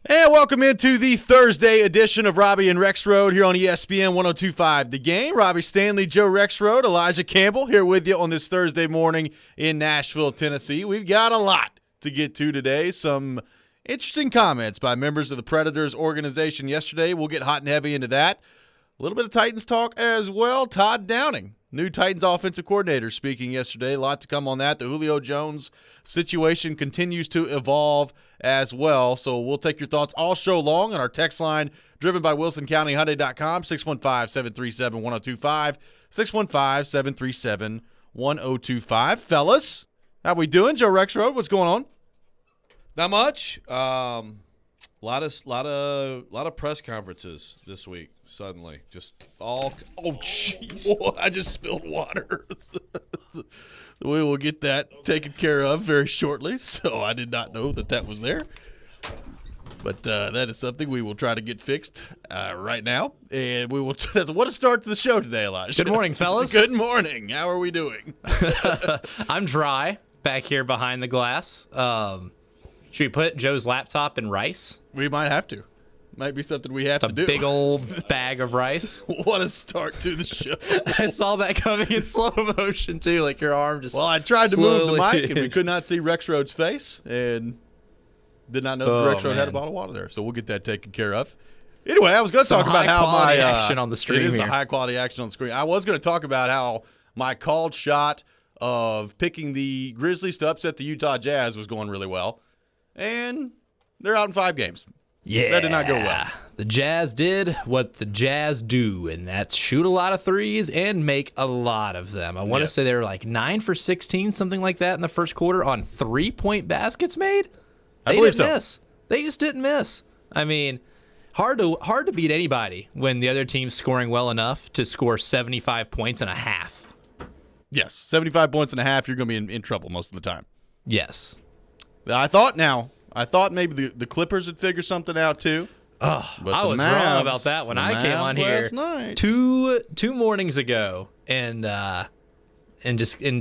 And welcome into the Thursday edition of Robby and Rexrode here on ESPN 102.5 The Game. Robby Stanley, Joe Rexrode, Elijah Campbell here with you on this Thursday morning in Nashville, Tennessee. We've got a lot to get to today. Some interesting comments by members of the Predators organization yesterday. We'll get hot and heavy into that. A little bit of Titans talk as well. Todd Downing, new Titans offensive coordinator, speaking yesterday. A lot to come on that. The Julio Jones situation continues to evolve as well. So we'll take your thoughts all show long on our text line, driven by WilsonCountyHyundai.com, 615-737-1025, 615-737-1025. Fellas, how we doing? Joe Rexrode, what's going on? Not much. Lot of press conferences this week. Suddenly, just all. Oh, jeez! I just spilled water. We will get that taken care of very shortly. So I did not know that was there, but that is something we will try to get fixed right now. And we will. What a start to the show today, Elijah. Good morning, fellas. Good morning. How are we doing? I'm dry back here behind the glass. Should we put Joe's laptop in rice? We might have to. Might be something we have to do. A big old bag of rice. What a start to the show. I saw that coming in slow motion, too, like your arm just Well, I tried to move the slowly- mic, and we could not see Rexrode's face, and did not know that Rexrode had a bottle of water there. So we'll get that taken care of. Anyway, I was going to talk about how my action on the screen It is here. a high-quality action on the screen. I was going to talk about how my called shot of picking the Grizzlies to upset the Utah Jazz was going really well, and they're out in 5 games. Yeah. That did not go well. The Jazz did what the Jazz do, and that's shoot a lot of threes and make a lot of them. I want to say they were like 9 for 16, something like that in the first quarter on 3-point baskets made. I believe so. Miss. They just didn't miss. I mean, hard to beat anybody when the other team's scoring well enough to score 75 points and a half. Yes, 75 points and a half, you're going to be in trouble most of the time. Yes. I thought maybe the Clippers would figure something out too. Oh, But I the was Mavs- wrong about that when the I came Mavs on here last night. two mornings ago and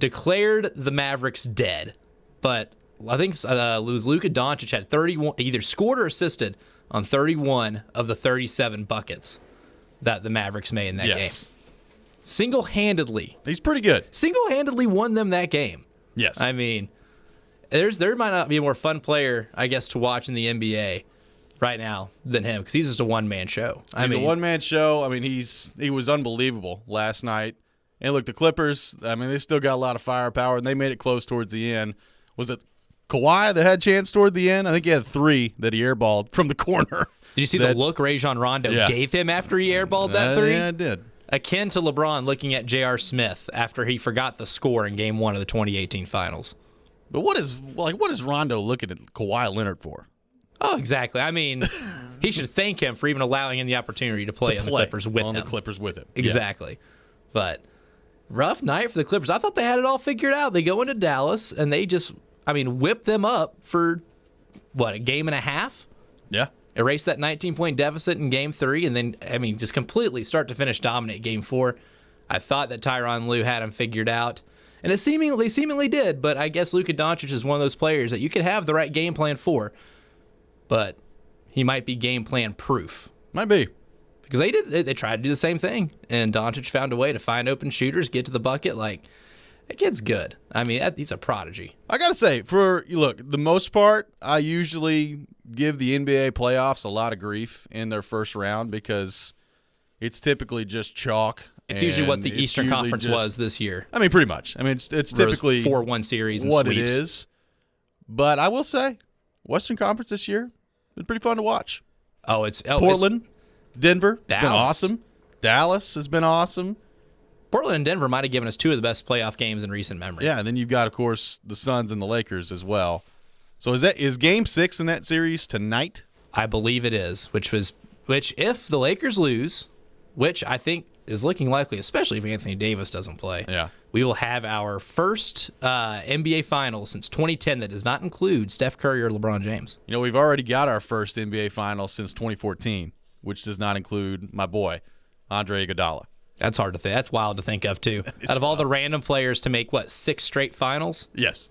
declared the Mavericks dead. But I think it was Luka Doncic had 31, either scored or assisted on 31 of the 37 buckets that the Mavericks made in that game. Single-handedly He's pretty good. Single-handedly won them that game. Yes. I mean, there might not be a more fun player, I guess, to watch in the NBA right now than him, because he's just a one-man show. He's a one-man show. I mean, he was unbelievable last night. And look, the Clippers, I mean, they still got a lot of firepower, and they made it close towards the end. Was it Kawhi that had a chance toward the end? I think he had 3 that he airballed from the corner. Did you see the look Rajon Rondo gave him after he airballed that 3? Yeah, I did. Akin to LeBron looking at J.R. Smith after he forgot the score in Game 1 of the 2018 Finals. But what is Rondo looking at Kawhi Leonard for? Oh, exactly. I mean, he should thank him for even allowing him the opportunity to play on the Clippers with him. On the Clippers with him. Exactly. Yes. But rough night for the Clippers. I thought they had it all figured out. They go into Dallas, and they just, whip them up for, a game and a half? Yeah. Erase that 19-point deficit in Game 3, and then, just completely start to finish dominate Game 4. I thought that Tyronn Lue had him figured out. And it seemingly did, but I guess Luka Doncic is one of those players that you could have the right game plan for, but he might be game plan proof. Might be. Because they tried to do the same thing, and Doncic found a way to find open shooters, get to the bucket. Like, that kid's good. He's a prodigy. I got to say, the most part, I usually give the NBA playoffs a lot of grief in their first round because it's typically just chalk. It's usually what the Eastern Conference was this year. Pretty much. It's typically 4-1 series and what sweeps. it is. But I will say, Western Conference this year been pretty fun to watch. Portland, Denver, been awesome. Dallas has been awesome. Portland and Denver might have given us 2 of the best playoff games in recent memory. Yeah, and then you've got, of course, the Suns and the Lakers as well. So is Game 6 in that series tonight? I believe it is. Which if the Lakers lose, which I think is looking likely, especially if Anthony Davis doesn't play. Yeah. We will have our first NBA Finals since 2010 that does not include Steph Curry or LeBron James. We've already got our first NBA Finals since 2014, which does not include my boy, Andre Iguodala. That's hard to think. That's wild to think of, too. Out of all the random players to make, 6 straight finals? Yes.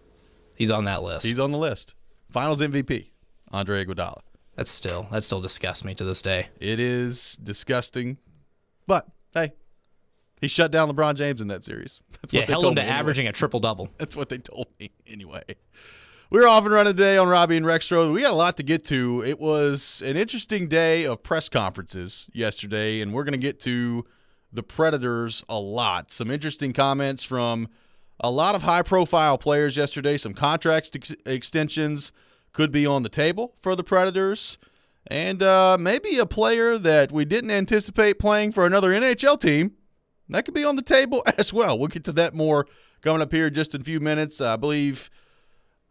He's on that list. He's on the list. Finals MVP, Andre Iguodala. That still disgusts me to this day. It is disgusting. But, hey, he shut down LeBron James in that series. That's what they held told him to me anyway. averaging a triple-double. That's what they told me anyway. We're off and running today on Robby and Rexrode. We got a lot to get to. It was an interesting day of press conferences yesterday, and we're going to get to the Predators a lot. Some interesting comments from a lot of high-profile players yesterday. Some contract extensions could be on the table for the Predators. And maybe a player that we didn't anticipate playing for another NHL team, that could be on the table as well. We'll get to that more coming up here just in a few minutes. I believe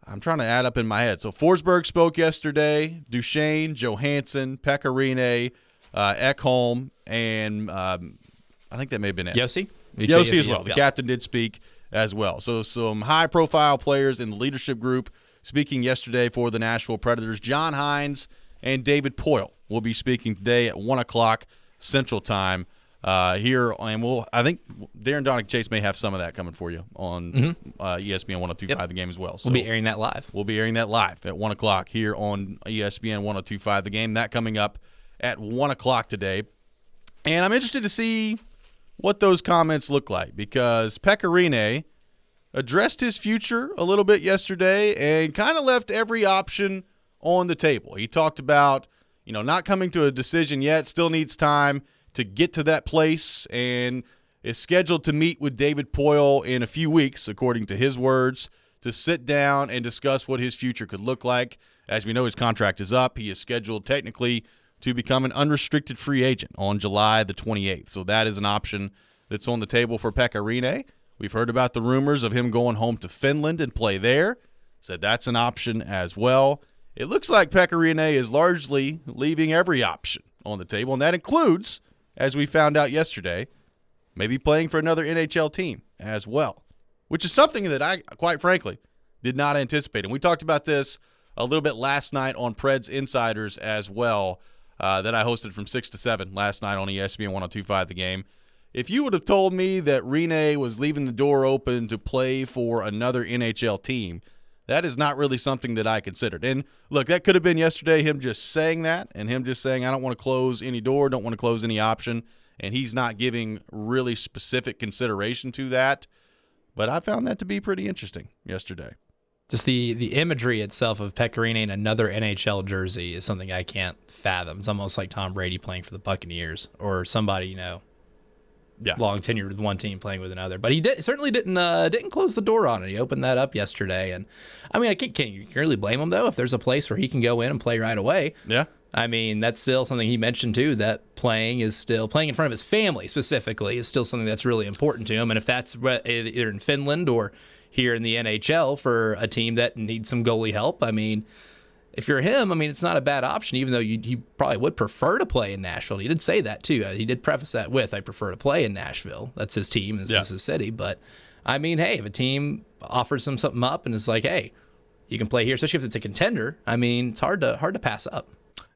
I'm trying to add up in my head. So Forsberg spoke yesterday, Duchesne, Johansson, Pecorine, Ekholm, and I think that may have been it. Yossi? Yossi as well. The captain did speak as well. So some high-profile players in the leadership group speaking yesterday for the Nashville Predators. John Hines and David Poile will be speaking today at 1 o'clock Central Time here. And I think Darren Donick Chase may have some of that coming for you on ESPN 102.5 The Game as well. So we'll be airing that live. We'll be airing that live at 1 o'clock here on ESPN 102.5 The Game. That coming up at 1 o'clock today. And I'm interested to see what those comments look like because Pecorine addressed his future a little bit yesterday and kind of left every option on the table. He talked about, not coming to a decision yet, still needs time to get to that place, and is scheduled to meet with David Poile in a few weeks, according to his words, to sit down and discuss what his future could look like. As we know, his contract is up. He is scheduled technically to become an unrestricted free agent on July the 28th. So that is an option that's on the table for Pecorine. We've heard about the rumors of him going home to Finland and play there. Said that's an option as well. It looks like Pecorine is largely leaving every option on the table, and that includes, as we found out yesterday, maybe playing for another NHL team as well, which is something that I, quite frankly, did not anticipate. And we talked about this a little bit last night on Preds Insiders as well, that I hosted from 6 to 7 last night on ESPN 102.5 The Game. If you would have told me that Rene was leaving the door open to play for another NHL team, that is not really something that I considered. And look, that could have been yesterday, him just saying that, and him just saying, I don't want to close any door, don't want to close any option, and he's not giving really specific consideration to that. But I found that to be pretty interesting yesterday. Just the imagery itself of Pecorine in another NHL jersey is something I can't fathom. It's almost like Tom Brady playing for the Buccaneers or somebody, long tenured with one team playing with another. But he certainly didn't close the door on it. He opened that up yesterday. And, can you really blame him, though, if there's a place where he can go in and play right away? Yeah. That's still something he mentioned, too, that playing in front of his family specifically is still something that's really important to him. And if that's either in Finland or here in the NHL for a team that needs some goalie help, if you're him, it's not a bad option, even though he probably would prefer to play in Nashville. He did say that, too. He did preface that with, I prefer to play in Nashville. That's his team. This is his city. But, hey, if a team offers him something up and it's like, hey, you can play here, especially if it's a contender, it's hard to pass up.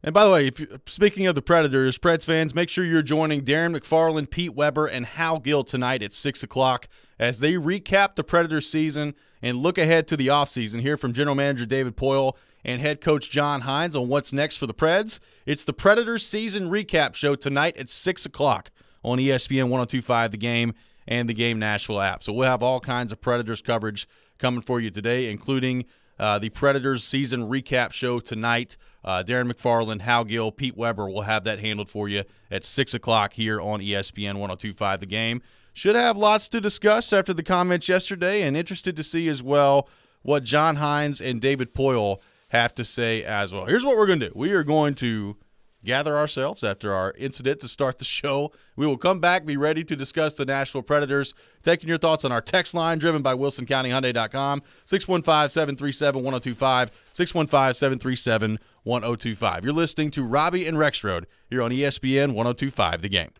And by the way, speaking of the Predators, Preds fans, make sure you're joining Darren McFarland, Pete Weber, and Hal Gill tonight at 6 o'clock as they recap the Predators season and look ahead to the offseason. Hear from General Manager David Poile and Head Coach John Hines on what's next for the Preds. It's the Predators season recap show tonight at 6 o'clock on ESPN 102.5 The Game and the Game Nashville app. So we'll have all kinds of Predators coverage coming for you today, including the Predators season recap show tonight. Darren McFarland, Hal Gill, Pete Weber will have that handled for you at 6 o'clock here on ESPN 102.5 The Game. Should have lots to discuss after the comments yesterday, and interested to see as well what John Hines and David Poile have to say as well. Here's what we're going to do. We are going to gather ourselves after our incident to start the show. We will come back, be ready to discuss the Nashville Predators. Taking your thoughts on our text line driven by WilsonCountyHyundai.com, 615-737-1025, 615-737-1025. You're listening to Robby and Rexrode here on ESPN 102.5 The Game.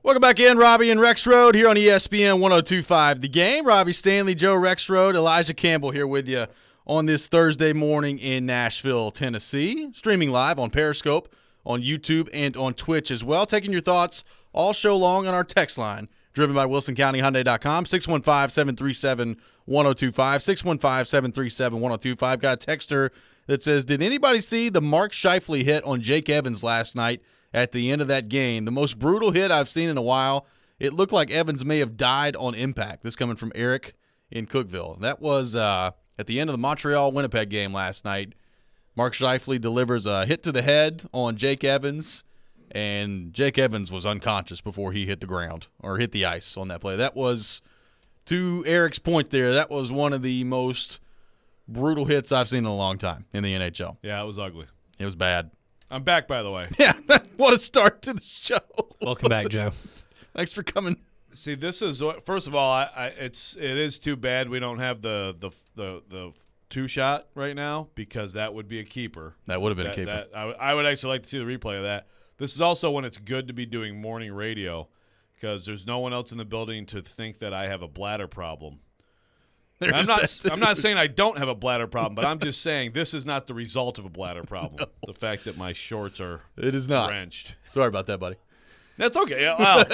Welcome back in, Robby and Rexrode here on ESPN 102.5 The Game. Robby Stanley, Joe Rexrode, Elijah Campbell here with you on this Thursday morning in Nashville, Tennessee. Streaming live on Periscope, on YouTube, and on Twitch as well. Taking your thoughts all show long on our text line, driven by WilsonCountyHyundai.com, 615-737-1025, 615-737-1025. Got a texter that says, did anybody see the Mark Scheifele hit on Jake Evans last night at the end of that game? The most brutal hit I've seen in a while. It looked like Evans may have died on impact. This coming from Eric in Cookeville. That was at the end of the Montreal-Winnipeg game last night. Mark Scheifele delivers a hit to the head on Jake Evans, and Jake Evans was unconscious before he hit the ground or hit the ice on that play. That was, to Eric's point there, that was one of the most brutal hits I've seen in a long time in the NHL. Yeah, it was ugly. It was bad. I'm back, by the way. Yeah, what a start to the show. Welcome back, Joe. Thanks for coming. See, this is first of all, it is too bad we don't have the two shot right now, because that would be a keeper. That would have been a keeper. I would actually like to see the replay of that. This is also when it's good to be doing morning radio, because there's no one else in the building to think that I have a bladder problem. I'm not saying I don't have a bladder problem, but I'm just saying this is not the result of a bladder problem. No. The fact that my shorts are drenched. Sorry about that, buddy. That's okay. Well,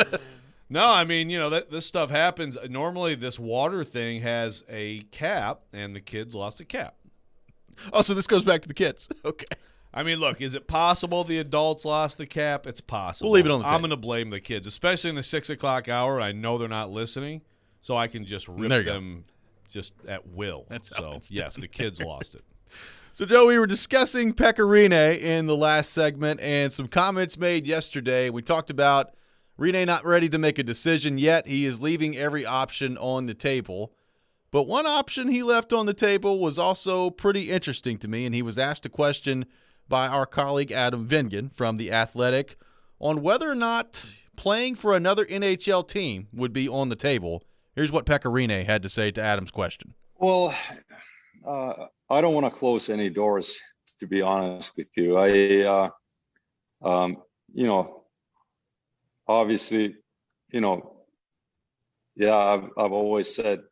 no, I mean, this stuff happens. Normally this water thing has a cap, and the kids lost a cap. Oh, so this goes back to the kids. Okay. I mean, look, is it possible the adults lost the cap? It's possible. We'll leave it on the table. I'm going to blame the kids, especially in the 6 o'clock hour. I know they're not listening, so I can just rip them just at will. That's how it's done. Yes, the kids lost it. So, Joe, we were discussing Pekka Rinne in the last segment and some comments made yesterday. We talked about Rinne not ready to make a decision yet. He is leaving every option on the table. But one option he left on the table was also pretty interesting to me, and he was asked a question by our colleague Adam Vingan from The Athletic on whether or not playing for another NHL team would be on the table. Here's what Pekka Rinne had to say to Adam's question. Well, I don't want to close any doors, to be honest with you. Obviously, I've always said,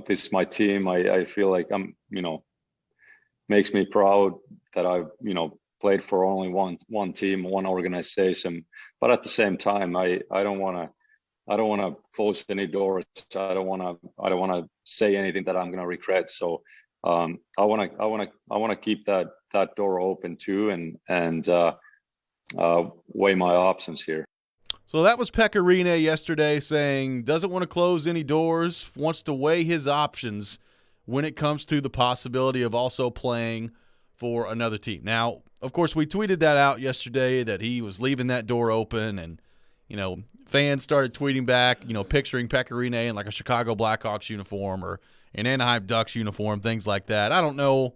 this is my team. I feel like I'm, makes me proud that I've, played for only one team, one organization. But at the same time, I don't want to close any doors. I don't want to say anything that I'm going to regret. So I want to keep that door open too, and weigh my options here. So that was Pekka Rinne yesterday saying doesn't want to close any doors, wants to weigh his options when it comes to the possibility of also playing for another team. Now, of course, we tweeted that out yesterday that he was leaving that door open, and fans started tweeting back, picturing Pekka Rinne in like a Chicago Blackhawks uniform or an Anaheim Ducks uniform, things like that. I don't know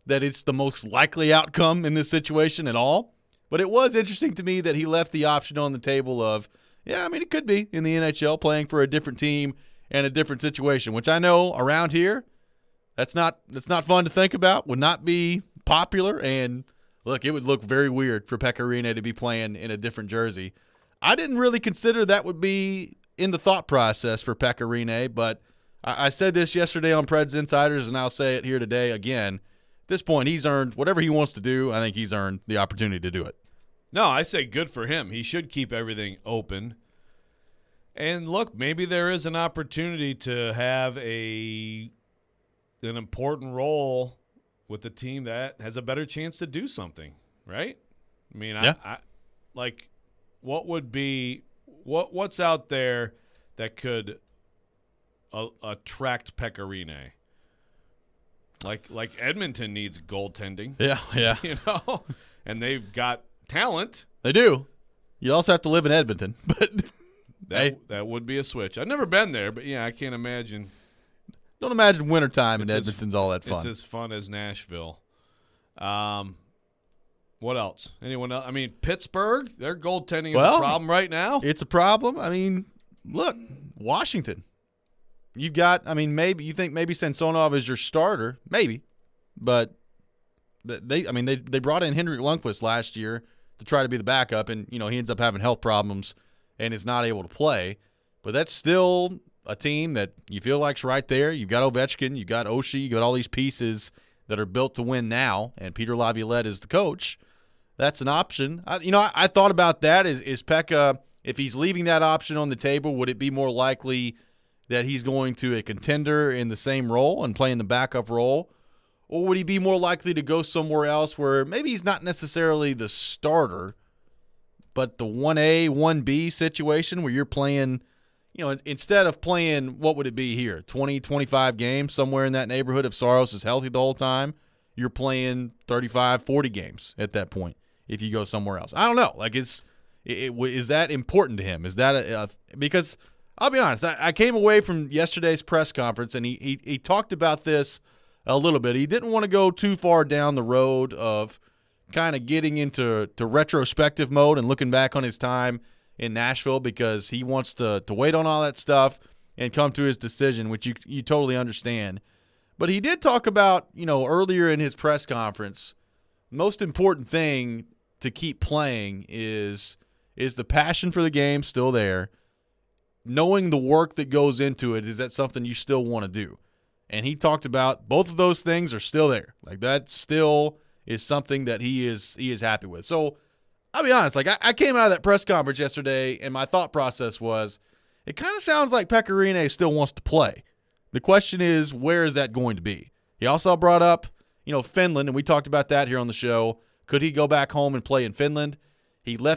that it's the most likely outcome in this situation at all, but it was interesting to me that he left the option on the table of, it could be in the NHL playing for a different team and a different situation, which I know around here, that's not fun to think about, would not be popular, and look, it would look very weird for Pekka Rinne to be playing in a different jersey. I didn't really consider that would be in the thought process for Pekka Rinne, but I said this yesterday on Preds Insiders, and I'll say it here today again. At this point, he's earned whatever he wants to do. I think he's earned the opportunity to do it. No, I say good for him. He should keep everything open. And look, maybe there is an opportunity to have an important role with a team that has a better chance to do something, right? I mean, yeah. I what would be what's out there that could attract Pekka Rinne? Like Edmonton needs goaltending. Yeah. And they've got talent. They do. You also have to live in Edmonton, but that would be a switch. I've never been there, but I can't imagine. Don't imagine wintertime in Edmonton's all that fun. It's as fun as Nashville. What else? Anyone else? I mean, Pittsburgh, their goaltending is a problem right now. It's a problem. I mean, look, Washington. You've got, maybe you think maybe Samsonov is your starter, maybe, but they brought in Henrik Lundqvist last year to try to be the backup, and he ends up having health problems and is not able to play. But that's still a team that you feel like's right there. You've got Ovechkin, you've got Oshie, you've got all these pieces that are built to win now, and Peter Laviolette is the coach. That's an option. I thought about that. Is Pekka, if he's leaving that option on the table, would it be more likely that he's going to a contender in the same role and playing the backup role? Or would he be more likely to go somewhere else where maybe he's not necessarily the starter, but the 1A, 1B situation where you're playing, instead of playing, what would it be here, 20, 25 games, somewhere in that neighborhood if Saros is healthy the whole time, you're playing 35, 40 games at that point if you go somewhere else. I don't know. Like, is that important to him? Is that because I'll be honest, I came away from yesterday's press conference and he talked about this a little bit. He didn't want to go too far down the road of kind of getting into retrospective mode and looking back on his time in Nashville because he wants to wait on all that stuff and come to his decision, which you totally understand. But he did talk about, earlier in his press conference, most important thing to keep playing is the passion for the game still there? Knowing the work that goes into it, is that something you still want to do? And he talked about both of those things are still there. Like, that still is something that he is happy with. So I'll be honest, like I came out of that press conference yesterday and my thought process was, it kind of sounds like Pekka Rinne still wants to play. The question is, where is that going to be? He also brought up, Finland, and we talked about that here on the show. Could he go back home and play in Finland? He